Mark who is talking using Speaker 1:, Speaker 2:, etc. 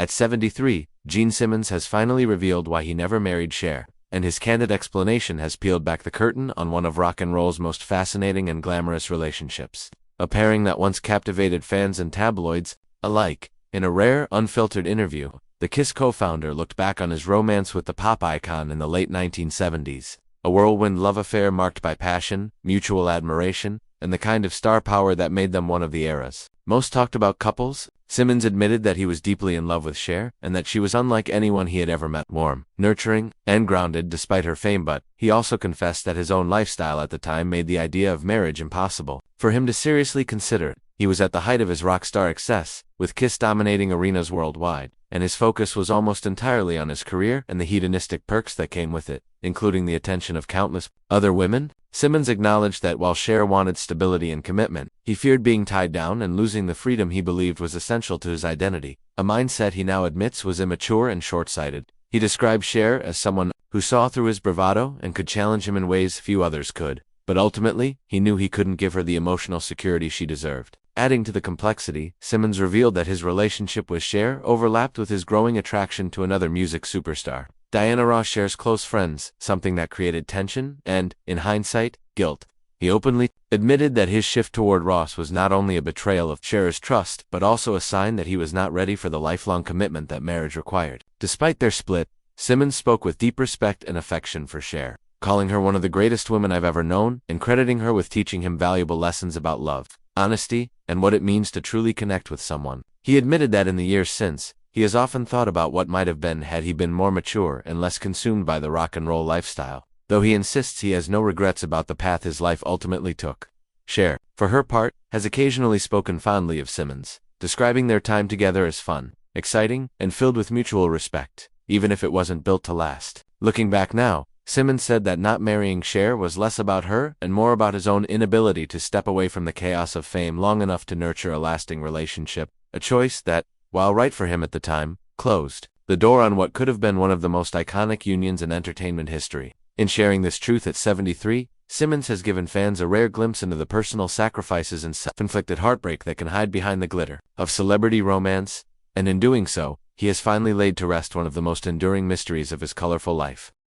Speaker 1: At 73, Gene Simmons has finally revealed why he never married Cher, and his candid explanation has peeled back the curtain on one of rock and roll's most fascinating and glamorous relationships. A pairing that once captivated fans and tabloids alike. In a rare, unfiltered interview, the Kiss co-founder looked back on his romance with the pop icon in the late 1970s. A whirlwind love affair marked by passion, mutual admiration, and the kind of star power that made them one of the era's most talked about couples. Simmons admitted that he was deeply in love with Cher, and that she was unlike anyone he had ever met, warm, nurturing, and grounded despite her fame, but he also confessed that his own lifestyle at the time made the idea of marriage impossible for him to seriously consider. He was at the height of his rock star excess, with Kiss dominating arenas worldwide, and his focus was almost entirely on his career and the hedonistic perks that came with it, including the attention of countless other women. Simmons acknowledged that while Cher wanted stability and commitment, he feared being tied down and losing the freedom he believed was essential to his identity, a mindset he now admits was immature and short-sighted. He described Cher as someone who saw through his bravado and could challenge him in ways few others could, but ultimately, he knew he couldn't give her the emotional security she deserved. Adding to the complexity, Simmons revealed that his relationship with Cher overlapped with his growing attraction to another music superstar, Diana Ross, Cher's close friends, something that created tension and, in hindsight, guilt. He openly admitted that his shift toward Ross was not only a betrayal of Cher's trust, but also a sign that he was not ready for the lifelong commitment that marriage required. Despite their split, Simmons spoke with deep respect and affection for Cher, calling her one of the greatest women I've ever known, and crediting her with teaching him valuable lessons about love, honesty, and what it means to truly connect with someone. He admitted that in the years since, he has often thought about what might have been had he been more mature and less consumed by the rock and roll lifestyle, though he insists he has no regrets about the path his life ultimately took. Cher, for her part, has occasionally spoken fondly of Simmons, describing their time together as fun, exciting, and filled with mutual respect, even if it wasn't built to last. Looking back now, Simmons said that not marrying Cher was less about her and more about his own inability to step away from the chaos of fame long enough to nurture a lasting relationship, a choice that, while right for him at the time, closed the door on what could have been one of the most iconic unions in entertainment history. In sharing this truth at 73, Simmons has given fans a rare glimpse into the personal sacrifices and self-inflicted heartbreak that can hide behind the glitter of celebrity romance, and in doing so, he has finally laid to rest one of the most enduring mysteries of his colorful life.